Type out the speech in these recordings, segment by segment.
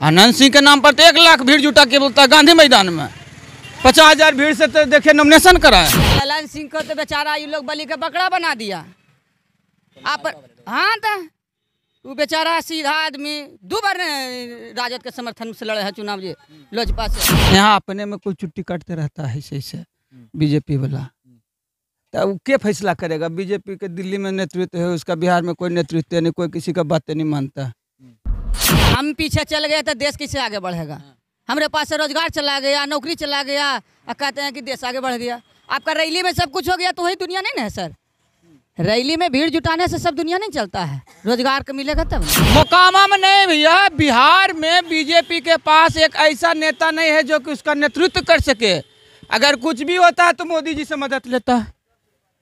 आनंद सिंह के नाम पर तो 1 लाख भीड़ जुटा के बोलता है गांधी मैदान में। 50,000 भीड़ से तो देखिए नॉमिनेशन कराए। आनंद सिंह को तो बेचारा ये लोग बलि का बकरा बना दिया। आप हाँ तो वो बेचारा सीधा आदमी 2 बार राजद के समर्थन से लड़े हैं चुनाव जी लोजपा से। यहाँ अपने में कोई चुट्टी काटते रहता है ऐसे बीजेपी वाला, तो वो क्या फैसला करेगा? बीजेपी के दिल्ली में नेतृत्व है उसका, बिहार में कोई नेतृत्व नहीं, कोई किसी का बातें नहीं मानता। हम पीछे चल गए तो देश कैसे आगे बढ़ेगा? हमारे पास से रोजगार चला गया, नौकरी चला गया और कहते हैं कि देश आगे बढ़ गया। आपका रैली में सब कुछ हो गया तो वही दुनिया नहीं ना है सर। रैली में भीड़ जुटाने से सब दुनिया नहीं चलता है, रोजगार का मिलेगा तब। मोकामा में नहीं भैया, बिहार में बीजेपी के पास एक ऐसा नेता नहीं है जो कि उसका नेतृत्व कर सके। अगर कुछ भी होता है तो मोदी जी से मदद लेता है,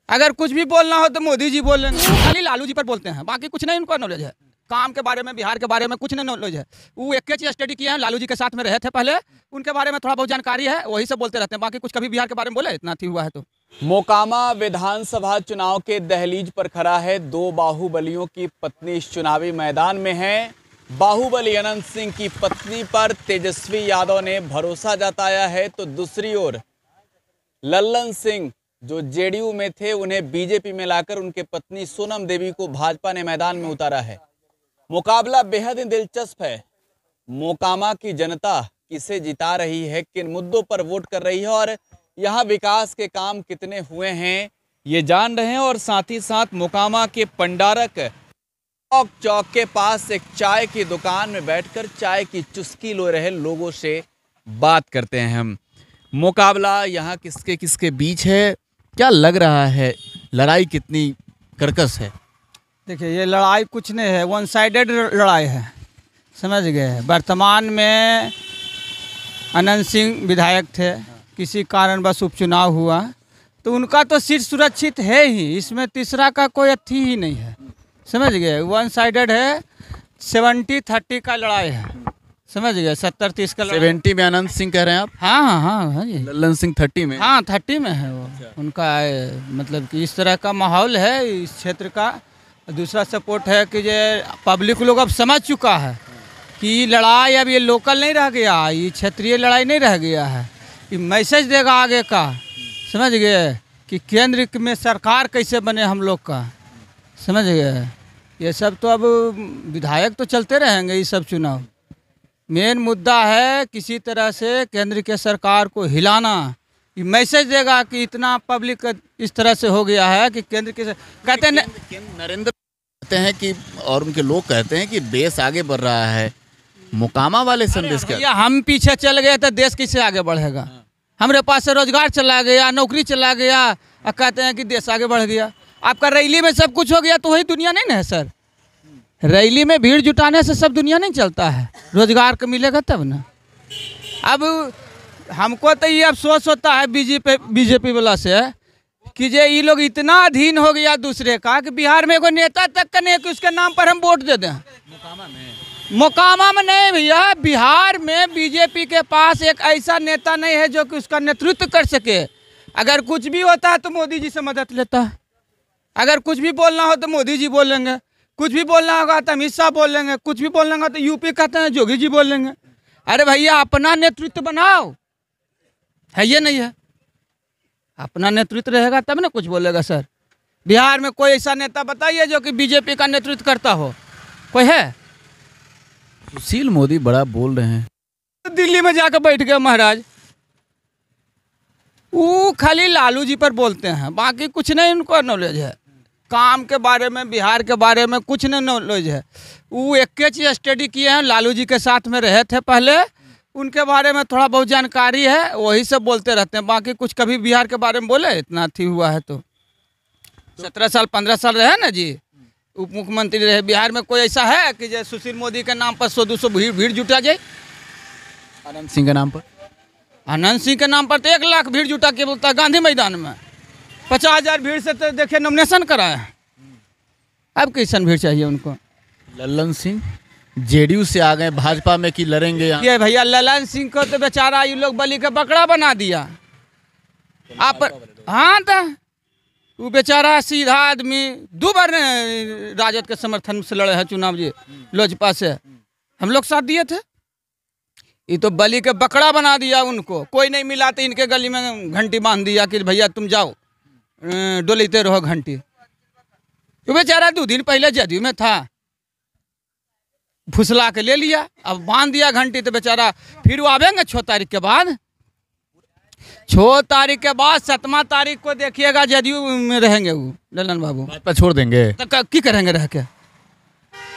अगर कुछ भी बोलना हो तो मोदी जी बोलेंगे। खाली लालू जी पर बोलते हैं, बाकी कुछ नहीं उनका नॉलेज है। काम के बारे में, बिहार के बारे में कुछ नहीं नॉलेज है। वो एक चीज स्टडी किए हैं, लालू जी के साथ में रहे थे पहले, उनके बारे में थोड़ा बहुत जानकारी है, वही सब बोलते रहते हैं। बाकी कुछ कभी बिहार के बारे में बोले इतना थी हुआ है। तो मोकामा विधानसभा चुनाव के दहलीज पर खड़ा है। 2 बाहुबलियों की पत्नी इस चुनावी मैदान में है। बाहुबली अनंत सिंह की पत्नी पर तेजस्वी यादव ने भरोसा जताया है, तो दूसरी ओर लल्लन सिंह जो जेडीयू में थे उन्हें बीजेपी में लाकर उनके पत्नी सोनम देवी को भाजपा ने मैदान में उतारा है। मुकाबला बेहद ही दिलचस्प है। मोकामा की जनता किसे जिता रही है, किन मुद्दों पर वोट कर रही है और यहाँ विकास के काम कितने हुए हैं ये जान रहे हैं। और साथ ही साथ मोकामा के पंडारक चौक के पास एक चाय की दुकान में बैठकर चाय की चुस्की ले रहे लोगों से बात करते हैं हम। मुकाबला यहाँ किसके किसके बीच है, क्या लग रहा है, लड़ाई कितनी कर्कश है? देखिए ये लड़ाई कुछ नहीं है, 1 साइडेड लड़ाई है, समझ गए। वर्तमान में अनंत सिंह विधायक थे, किसी कारणवश उपचुनाव हुआ तो उनका तो सीट सुरक्षित है ही, इसमें तीसरा का कोई अथी ही नहीं है, समझ गए। 1 साइडेड है, 70-30 का लड़ाई है, समझ गए। 70-30 का 70 में अनंत सिंह कह रहे हैं आप? हाँ जी। लल्लन सिंह 30 में? हाँ 30 में है वो। उनका मतलब कि इस तरह का माहौल है इस क्षेत्र का। दूसरा सपोर्ट है कि ये पब्लिक लोग अब समझ चुका है कि लड़ाई अब ये लोकल नहीं रह गया, ये क्षेत्रीय लड़ाई नहीं रह गया है। ये मैसेज देगा आगे का, समझ गए, कि केंद्र में सरकार कैसे बने हम लोग का, समझ गए। ये सब तो अब विधायक तो चलते रहेंगे ये सब चुनाव। मेन मुद्दा है किसी तरह से केंद्र के सरकार को हिलाना। ये मैसेज देगा कि इतना पब्लिक इस तरह से हो गया है कि केंद्र के कहते हैं नरेंद्र कहते हैं कि, और उनके लोग कहते हैं कि देश आगे बढ़ रहा है। मोकामा वाले संदेश क्या? हम पीछे चल गए तो देश कैसे आगे बढ़ेगा? हमारे पास से रोजगार चला गया, नौकरी चला गया और कहते हैं कि देश आगे बढ़ गया। आपका रैली में सब कुछ हो गया तो वही दुनिया नहीं ना है सर। रैली में भीड़ जुटाने से सब दुनिया नहीं चलता है, रोजगार का मिलेगा तब ना। अब हमको तो ये अफसोस होता है बीजेपी वाला से कि जे ये लोग इतना अधीन हो गया दूसरे का कि बिहार में कोई नेता तक का नहीं कि उसके नाम पर हम वोट दे दें। मोकामा में नहीं भैया, बिहार में बीजेपी के पास एक ऐसा नेता नहीं है जो कि उसका नेतृत्व कर सके। अगर कुछ भी होता है तो मोदी जी से मदद लेता है, अगर कुछ भी बोलना हो तो मोदी जी बोलेंगे, कुछ भी बोलना होगा तो अमित शाह बोलेंगे, कुछ भी बोलना होगा तो यूपी कहते हैं जोगी जी बोलेंगे। अरे भैया अपना नेतृत्व बनाओ, है ये नहीं है। अपना नेतृत्व रहेगा तब ना कुछ बोलेगा सर। बिहार में कोई ऐसा नेता बताइए जो कि बीजेपी का नेतृत्व करता हो, कोई है? सुशील मोदी बड़ा बोल रहे हैं, दिल्ली में जाकर बैठ गए महाराज। वो खाली लालू जी पर बोलते हैं, बाकी कुछ नहीं उनको नॉलेज है। काम के बारे में, बिहार के बारे में कुछ नहीं नॉलेज है। वो एक चीज स्टडी किए हैं, लालू जी के साथ में रहे थे पहले, उनके बारे में थोड़ा बहुत जानकारी है, वही सब बोलते रहते हैं। बाकी कुछ कभी बिहार के बारे में बोले इतना थी हुआ है। तो 17 साल 15 साल रहे ना जी, उप मुख्यमंत्री रहे। बिहार में कोई ऐसा है कि जैसे सुशील मोदी के नाम पर 100-200 भीड़ जुटा जाए? अनंत सिंह के नाम पर? अनंत सिंह के नाम पर तो 1 लाख भीड़ जुटा के बोलता है गांधी मैदान में। 50,000 भीड़ से तो देखिए नॉमिनेशन कराए। अब कैसन भीड़ चाहिए उनको? लल्लन सिंह जेडीयू से आ गए भाजपा में कि लड़ेंगे? ये भैया लल्लन सिंह को तो बेचारा ये लोग बलि का बकरा बना दिया। आप हाँ तो वो बेचारा सीधा आदमी 2 बार राजद के समर्थन से लड़े हैं चुनाव जी लोजपा से। हम लोग साथ दिए थे, ये तो बलि के बकरा बना दिया उनको। कोई नहीं मिला तो इनके गली में घंटी बांध दिया कि भैया तुम जाओ डोलीते रहो घंटी। तो बेचारा 2 दिन पहले जदयू में था, फुसला के ले लिया, अब बांध दिया घंटी। तो बेचारा फिर वो आवेंगे 6 तारीख के बाद। 6 तारीख के बाद 7वां तारीख को देखिएगा जदयू में रहेंगे वो ललन बाबू। भाजपा छोड़ देंगे तो की करेंगे रह के?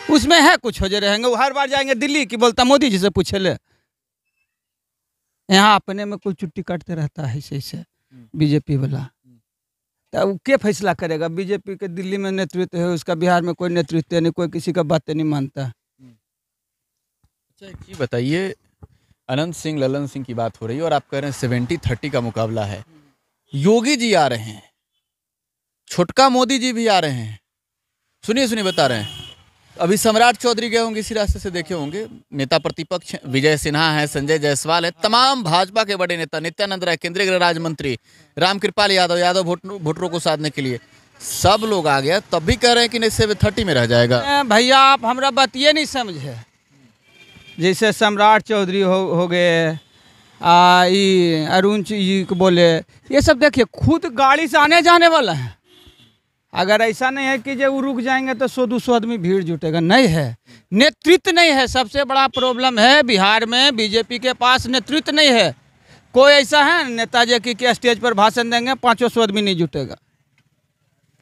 उसमें है कुछ हो जो रहेंगे। वो हर बार जाएंगे दिल्ली की बोलता मोदी जी से पूछे ले। यहाँ अपने में कुल चुट्टी काटते रहता है ऐसे बीजेपी वाला। तो वो क्या फैसला करेगा? बीजेपी के दिल्ली में नेतृत्व है उसका, बिहार में कोई नेतृत्व नहीं, कोई किसी का बातें नहीं मानता। अच्छा ये बताइए, अनंत सिंह ललन सिंह की बात हो रही है और आप कह रहे हैं 70-30 का मुकाबला है। योगी जी आ रहे हैं, छोटका मोदी जी भी आ रहे हैं। सुनिए बता रहे हैं। अभी सम्राट चौधरी गए होंगे, इसी रास्ते से देखे होंगे। नेता प्रतिपक्ष विजय सिन्हा है, संजय जायसवाल है, तमाम भाजपा के बड़े नेता, नित्यानंद राय केंद्रीय गृह राज्य मंत्री, रामकृपाल यादव भुट्टो को साधने के लिए सब लोग आ गया, तब भी कह रहे हैं कि नहीं 70-30 में रह जाएगा। भैया आप हमारा बतिए नहीं समझे। जैसे सम्राट चौधरी हो गए, अरुण जी को बोले, ये सब देखिए खुद गाड़ी से आने जाने वाला है। अगर ऐसा नहीं है कि जो वो रुक जाएंगे तो 100-200 आदमी भीड़ जुटेगा, नहीं है। नेतृत्व नहीं है, सबसे बड़ा प्रॉब्लम है बिहार में। बीजेपी के पास नेतृत्व नहीं है। कोई ऐसा है नेताजी की स्टेज पर भाषण देंगे 500 आदमी नहीं जुटेगा।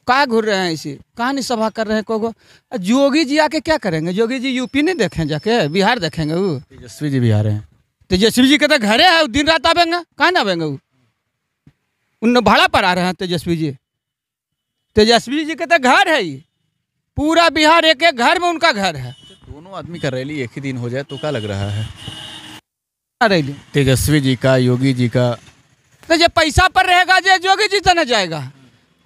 कहाँ घूर रहे हैं इसी, कहाँ नहीं सभा कर रहे हैं को। योगी जी आके क्या करेंगे? योगी जी यूपी नहीं देखें जाके, बिहार देखेंगे। वो तेजस्वी जी भी आ रहे हैं। तेजस्वी जी के तो घरे है, दिन रात आवेंगे, कहाँ ना आवेंगे? वो उन भाड़ा पर आ रहे हैं तेजस्वी जी। तेजस्वी जी के तो घर है, ये पूरा बिहार एक घर में उनका घर है। दोनों आदमी का रैली एक ही दिन हो जाए तो क्या लग रहा है? रैली तेजस्वी जी का, योगी जी का। तो जो पैसा पर रहेगा जो योगी जी तो न जाएगा,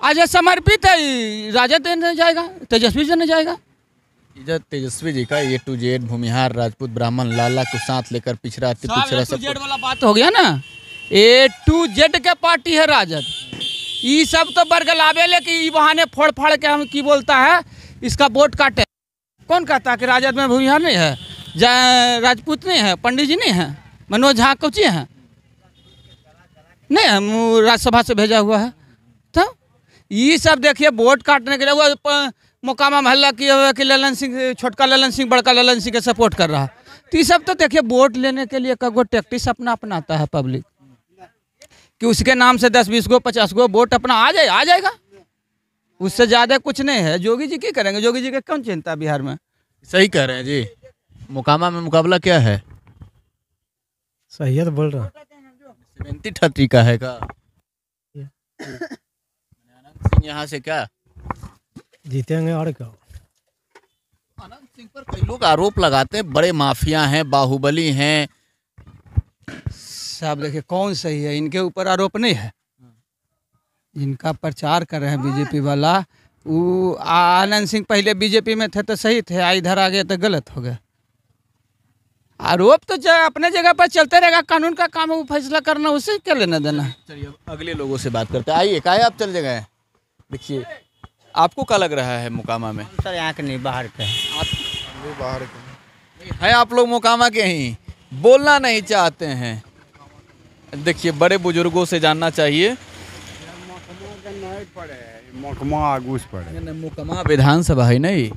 आज समर्पित है राजद न जाएगा, तेजस्वी जी न जाएगा। इधर तेजस्वी जी का A to Z Bhumihar Rajput ब्राह्मण लाला को साथ लेकर पिछड़ा सब जेड वाला बात हो गया ना। A to Z के पार्टी है राजद। ये सब तो बरगलावे लेकिन ये बहाने फोड़ फाड़ के हम की बोलता है इसका वोट काटे। कौन कहता कि राजद में भूमिहार नहीं है, राजपूत नहीं है, पंडित जी नहीं है, मनोज झा कोची है नहीं है, राज्यसभा से भेजा हुआ है। तो ये सब देखिए वोट काटने के लिए वो मोकामा मोहल्ला की ललन सिंह, छोटका ललन सिंह बड़का ललन सिंह के सपोर्ट कर रहा। तो ये सब तो देखिए वोट लेने के लिए कगो टैक्टिस अपनाता है पब्लिक कि उसके नाम से 10-20 गो 50 गो वोट अपना आ जाएगा। उससे ज़्यादा कुछ नहीं है। योगी जी क्या करेंगे? योगी जी की कौन चिंता बिहार में? सही कह रहे हैं जी। मोकामा में मुकाबला क्या है? सही है तो बोल रहा 70-30 का है का? अनंत सिंह यहाँ से क्या जीतेंगे और क्या? अनंत सिंह पर कई लोग आरोप लगाते हैं बड़े माफिया हैं, बाहुबली हैं। साहब देखिए कौन सही है, इनके ऊपर आरोप नहीं है। इनका प्रचार कर रहे हैं बीजेपी वाला। वो आनंद सिंह पहले बीजेपी में थे तो सही थे, इधर आ गए तो गलत हो गए। आरोप तो अपने जगह पर चलते रहेगा, कानून का काम है वो फैसला करना, उससे क्या लेना देना। चलिए अगले लोगों से बात करते हैं। आइए, काहे आप चल गए? देखिए आपको क्या लग रहा है मोकामा में? सर यहाँ के नहीं, बाहर के। आप बाहर के हैं? आप लोग मोकामा के ही, बोलना नहीं चाहते हैं। देखिए बड़े बुजुर्गों से जानना चाहिए। मोकामा विधानसभा है नहीं,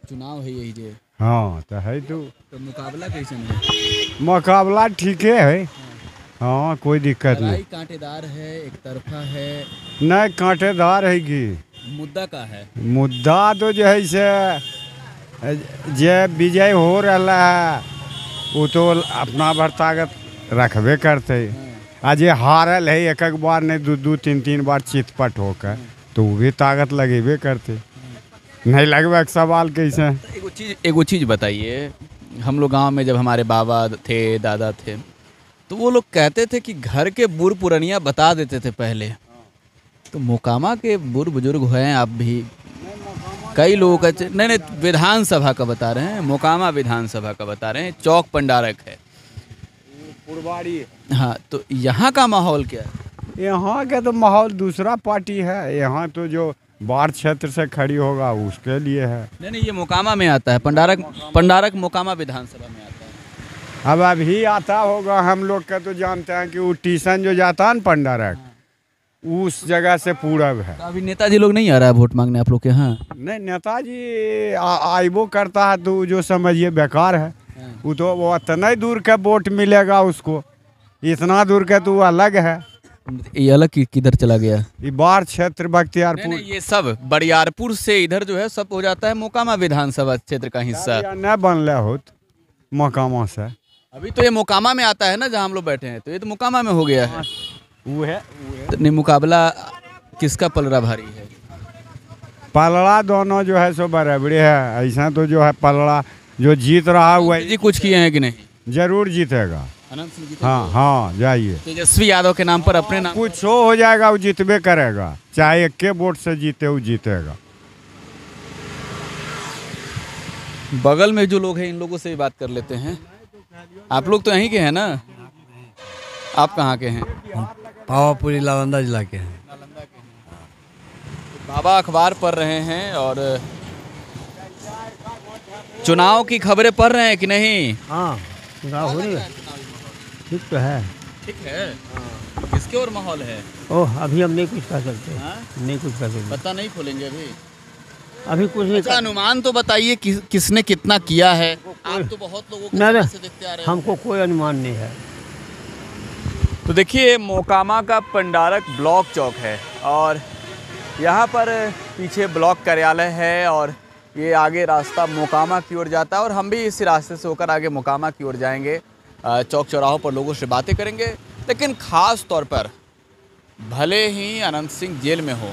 चुनाव है यही जे। हाँ तो है तो मुकाबला कैसे है? मुकाबला ठीक है। हाँ कोई दिक्कत नहीं। कांटेदार है, एक तरफा है? नहीं कांटेदार है कि मुद्दा का है? मुद्दा तो जो है से जे विजय हो रहा है वो तो अपना ताकत रखबे करते। आज ये हारल है एक बार नहीं 2-3 बार चितपट होकर, तो वो भी ताकत लगेबे करते। नहीं लगवा सवाल कैसे? एगो चीज़ बताइए, हम लोग गांव में जब हमारे बाबा थे, दादा थे, तो वो लोग कहते थे कि घर के बूढ़ पुरानिया बता देते थे पहले। तो मोकामा के बूढ़ बुजुर्ग हैं आप भी, कई लोगों का नहीं विधानसभा का बता रहे हैं, मोकामा विधानसभा का बता रहे हैं, चौक पंडारक है पुरवाड़ी। हाँ, तो यहाँ का माहौल क्या है? यहाँ का तो माहौल दूसरा पार्टी है। यहाँ तो जो बाढ़ क्षेत्र से खड़ी होगा उसके लिए है। नहीं ये मोकामा में आता है, पंडारक मोकामा विधानसभा में आता है। अब अभी आता होगा, हम लोग का तो जानते हैं कि वो ट्यूशन जो जाता है ना पंडारक, उस जगह से पूरब है। तो अभी नेताजी लोग नहीं आ रहा है वोट मांगने आप लोग के यहाँ? नहीं, नेताजी आइबो करता है तो जो समझिए बेकार है। वो तो वो इतना ही दूर का वोट मिलेगा उसको, इतना दूर का तो वो अलग है। ये अलग किधर चला गया? ये बाढ़ क्षेत्र बख्तियारपुर नहीं, ये सब बरियारपुर से इधर जो है सब हो जाता है मोकामा विधानसभा क्षेत्र का हिस्सा। न बनले होत मोकामा से। अभी तो ये मोकामा में आता है ना जहाँ हम लोग बैठे हैं, तो ये तो मोकामा में हो गया है। वो है तो नहीं, मुकाबला किसका पलड़ा भारी है? पलड़ा दोनों जो है सो बराबरी है। ऐसा तो जो है पलड़ा जो जीत रहा हुआ जी कुछ किए हैं कि नहीं? जरूर जीतेगा। अनंत सिंह जी हाँ हाँ, जाइए। तेजस्वी यादव के नाम पर अपने नाम कुछ हो जाएगा, वो जीतबे करेगा, चाहे एक के वोट से जीते वो जीतेगा। बगल में जो लोग हैं इन लोगों से भी बात कर लेते हैं। आप लोग तो यहीं के हैं ना? आप कहाँ के हैं? पावापुरी नालंदा जिला के हैं। बाबा अखबार पढ़ रहे हैं और चुनाव की खबरें पढ़ रहे हैं कि नहीं? हाँ, चुनाव हो रही है, ठीक तो है। ठीक है। किसके और माहौल है? ओह, अभी हम नहीं कुछ कह सकते, हाँ? नहीं कुछ कह सकते, पता नहीं खोलेंगे अभी। अभी कुछ नहीं अच्छा, अनुमान तो बताइए किसने कितना किया है? आप तो बहुत लोगों के नहीं, से देखते आ रहे हैं। हमको कोई अनुमान नहीं है। तो देखिए, मोकामा का पंडारक ब्लॉक चौक है और यहाँ पर पीछे ब्लॉक कार्यालय है और ये आगे रास्ता मोकामा की ओर जाता है और हम भी इस रास्ते से होकर आगे मोकामा की ओर जाएंगे। चौक चौराहों पर लोगों से बातें करेंगे, लेकिन ख़ास तौर पर भले ही अनंत सिंह जेल में हो,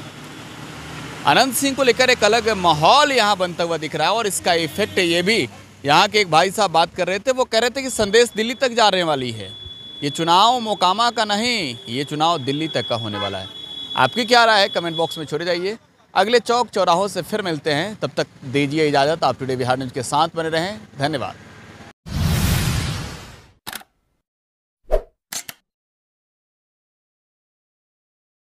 अनंत सिंह को लेकर एक अलग माहौल यहाँ बनता हुआ दिख रहा है और इसका इफेक्ट ये भी, यहाँ के एक भाई साहब बात कर रहे थे, वो कह रहे थे कि संदेश दिल्ली तक जाने वाली है। ये चुनाव मोकामा का नहीं, ये चुनाव दिल्ली तक का होने वाला है। आपकी क्या राय है? कमेंट बॉक्स में छोड़े जाइए। अगले चौक चौराहों से फिर मिलते हैं, तब तक दीजिए इजाज़त। आप टुडे बिहार न्यूज़ के साथ बने रहें। धन्यवाद।